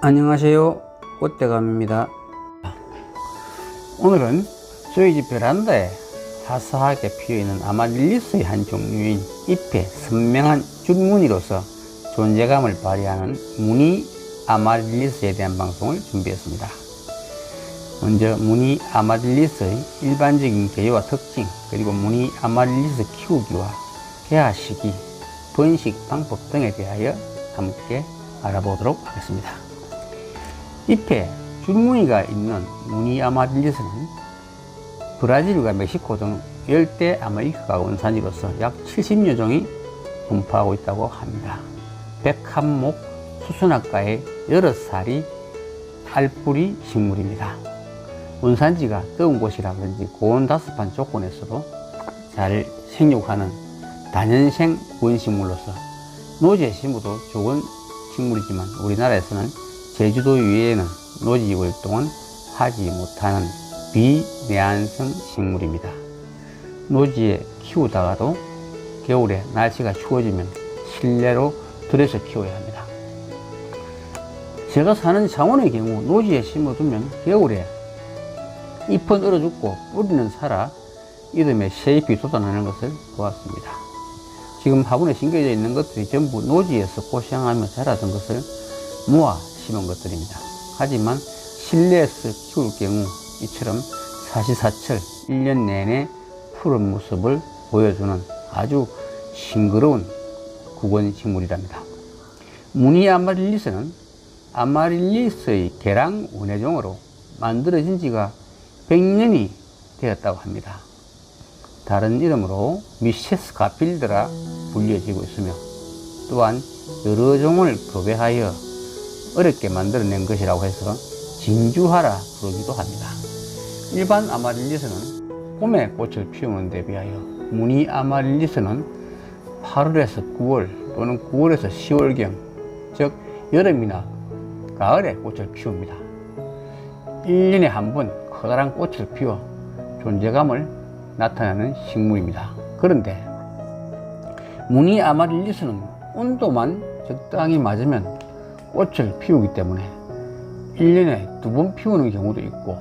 안녕하세요, 꽃대감입니다. 오늘은 저희 집 베란다에 화사하게 피어있는 아마릴리스의 한 종류인 잎의 선명한 줄무늬로서 존재감을 발휘하는 무늬 아마릴리스에 대한 방송을 준비했습니다. 먼저 무늬 아마릴리스의 일반적인 개요와 특징, 그리고 무늬 아마릴리스 키우기와 개화 시기, 번식 방법 등에 대하여 함께 알아보도록 하겠습니다. 잎에 줄무늬가 있는 무늬 아마릴리스는 브라질과 멕시코 등 열대 아메리카가 원산지로서 약 70여 종이 분포하고 있다고 합니다. 백합목 수선화과의 여러 살이 알뿌리 식물입니다. 원산지가 더운 곳이라든지 고온다습한 조건에서도 잘 생육하는 다년생 원식물로서 노지에 심어도 좋은 식물이지만 우리나라에서는 제주도 이외에는 노지 활동은 하지 못하는 비내한성 식물입니다. 노지에 키우다가도 겨울에 날씨가 추워지면 실내로 들여서 키워야 합니다. 제가 사는 창원의 경우 노지에 심어두면 겨울에 잎은 얼어 죽고 뿌리는 살아 이듬해 새잎이 돋아나는 것을 보았습니다. 지금 화분에 심겨져 있는 것들이 전부 노지에서 고생하며 자라던 것을 모아 심은 것들입니다. 하지만 실내에서 키울 경우 이처럼 사시사철 1년 내내 푸른 모습을 보여주는 아주 싱그러운 국원식물이랍니다. 무늬 아마릴리스는 아마릴리스의 개랑 원예종으로 만들어진 지가 100년이 되었다고 합니다. 다른 이름으로 미세스 가필드라 불려지고 있으며 또한 여러 종을 교배하여 어렵게 만들어낸 것이라고 해서 진주화라 부르기도 합니다. 일반 아마릴리스는 봄에 꽃을 피우는 데 비하여 무늬 아마릴리스는 8월에서 9월 또는 9월에서 10월경, 즉 여름이나 가을에 꽃을 피웁니다. 1년에 한 번 커다란 꽃을 피워 존재감을 나타내는 식물입니다. 그런데 무늬 아마릴리스는 온도만 적당히 맞으면 꽃을 피우기 때문에 1년에 2번 피우는 경우도 있고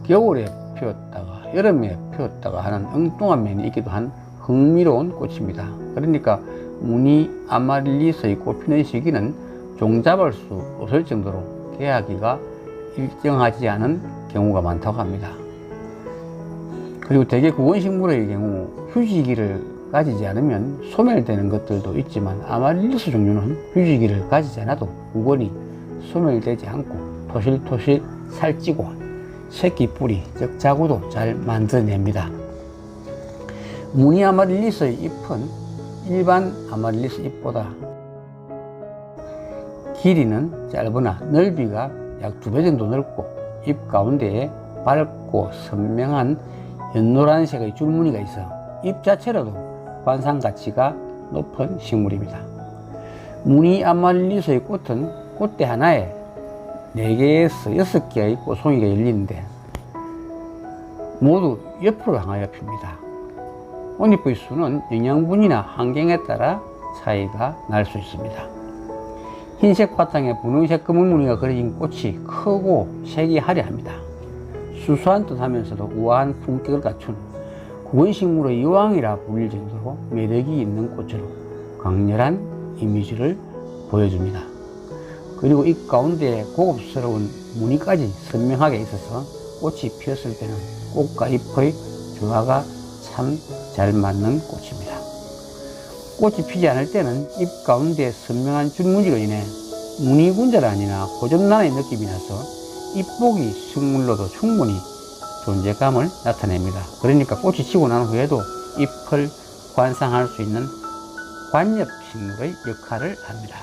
겨울에 피웠다가 여름에 피웠다가 하는 엉뚱한 면이 있기도 한 흥미로운 꽃입니다. 그러니까 무늬 아마릴리스의 꽃피는 시기는 종잡을 수 없을 정도로 개화기가 일정하지 않은 경우가 많다고 합니다. 그리고 대개 구원식물의 경우 휴지기를 가지지 않으면 소멸되는 것들도 있지만 아마릴리스 종류는 휴지기를 가지지 않아도 구원이 소멸되지 않고 토실토실 살찌고 새끼 뿌리, 즉 자구도 잘 만들어냅니다. 무늬 아마릴리스의 잎은 일반 아마릴리스 잎보다 길이는 짧으나 넓이가 약 2배 정도 넓고 잎 가운데에 밝고 선명한 연노란색의 줄무늬가 있어 잎 자체로도 관상 가치가 높은 식물입니다. 무늬 아마릴리스의 꽃은 꽃대 하나에 4개에서 6개의 꽃송이가 열리는데 모두 옆으로 향하여 핍니다. 꽃잎의 수는 영양분이나 환경에 따라 차이가 날 수 있습니다. 흰색 바탕에 분홍색 검은 무늬가 그려진 꽃이 크고 색이 화려합니다. 수수한 듯 하면서도 우아한 품격을 갖춘 국원식물의 여왕이라 불릴 정도로 매력이 있는 꽃으로 강렬한 이미지를 보여줍니다. 그리고 잎 가운데에 고급스러운 무늬까지 선명하게 있어서 꽃이 피었을 때는 꽃과 잎의 조화가 참 잘 맞는 꽃입니다. 꽃이 피지 않을 때는 잎 가운데 선명한 줄무늬로 인해 무늬군자란이나 고점란의 느낌이 나서 잎보기 식물로도 충분히 존재감을 나타냅니다. 그러니까 꽃이 지고 난 후에도 잎을 관상할 수 있는 관엽식물의 역할을 합니다.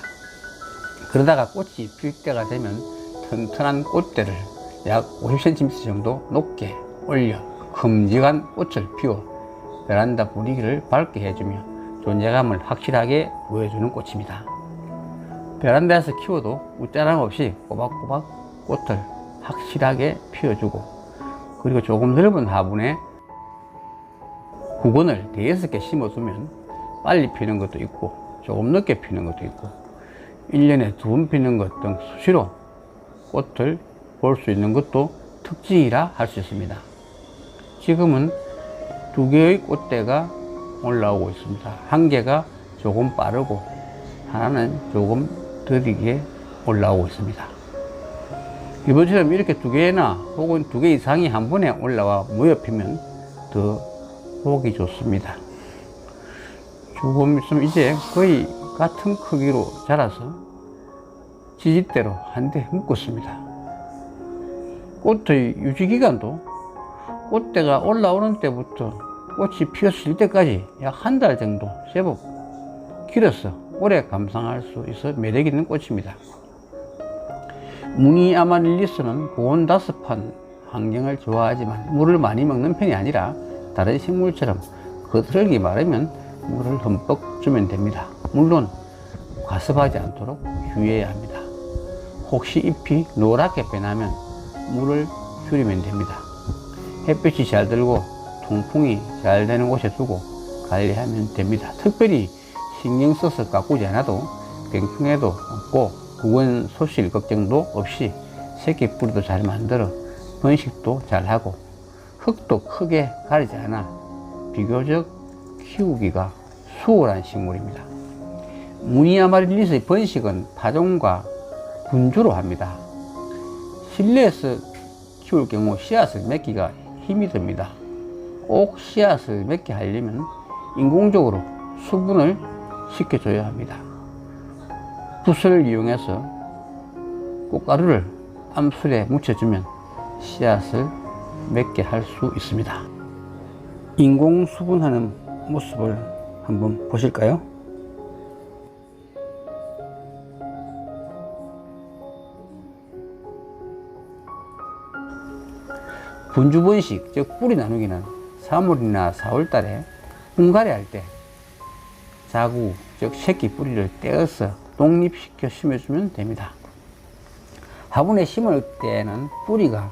그러다가 꽃이 필 때가 되면 튼튼한 꽃대를 약 50cm 정도 높게 올려 큼직한 꽃을 피워 베란다 분위기를 밝게 해주며 존재감을 확실하게 보여주는 꽃입니다. 베란다에서 키워도 웃자람 없이 꼬박꼬박 꽃을 확실하게 피워주고 그리고 조금 넓은 화분에 구근을 4-6개 심어두면 빨리 피는 것도 있고 조금 늦게 피는 것도 있고 1년에 2번 피는 것 등 수시로 꽃을 볼 수 있는 것도 특징이라 할 수 있습니다. 지금은 두 개의 꽃대가 올라오고 있습니다. 한 개가 조금 빠르고 하나는 조금 느리게 올라오고 있습니다. 이번처럼 이렇게 두 개나 혹은 두 개 이상이 한 번에 올라와 모여 피면 더 보기 좋습니다. 조금 있으면 이제 거의 같은 크기로 자라서 지지대로 한데 묶었습니다. 꽃의 유지기간도 꽃대가 올라오는 때부터 꽃이 피었을 때까지 약 한 달 정도 제법 길어서 오래 감상할 수 있어 매력 있는 꽃입니다. 무늬 아마릴리스는 고온다습한 환경을 좋아하지만 물을 많이 먹는 편이 아니라 다른 식물처럼 거스르기 마르면 물을 흠뻑 주면 됩니다. 물론 과습하지 않도록 유의해야 합니다. 혹시 잎이 노랗게 변하면 물을 줄이면 됩니다. 햇빛이 잘 들고 통풍이 잘 되는 곳에 두고 관리하면 됩니다. 특별히 신경 써서 가꾸지 않아도 병충해도 없고 구근 소실 걱정도 없이 새끼 뿌리도 잘 만들어 번식도 잘하고 흙도 크게 가리지 않아 비교적 키우기가 수월한 식물입니다. 무늬 아마릴리스의 번식은 파종과 분주로 합니다. 실내에서 키울 경우 씨앗을 맺기가 힘이 듭니다. 꼭 씨앗을 맺게 하려면 인공적으로 수분을 시켜줘야 합니다. 붓을 이용해서 꽃가루를 암술에 묻혀주면 씨앗을 맺게 할 수 있습니다. 인공 수분하는 모습을 한번 보실까요? 분주번식, 즉 뿌리 나누기는 3월이나 4월 달에 분갈이 할 때 자구, 즉 새끼 뿌리를 떼어서 독립시켜 심어주면 됩니다. 화분에 심을 때는 뿌리가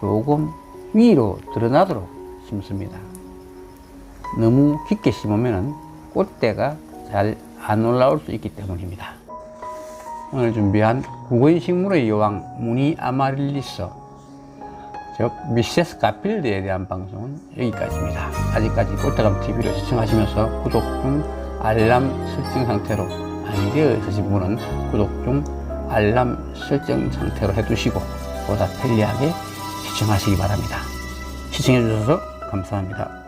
조금 위로 드러나도록 심습니다. 너무 깊게 심으면 꽃대가 잘 안 올라올 수 있기 때문입니다. 오늘 준비한 구근식물의 여왕 무늬 아마릴리스, 즉 미세스 가필드에 대한 방송은 여기까지입니다. 아직까지 꽃다감TV를 시청하시면서 구독 중 알람 설정 상태로 안 되어 있으신 분은 구독 중 알람 설정 상태로 해두시고 보다 편리하게 시청하시기 바랍니다. 시청해 주셔서 감사합니다.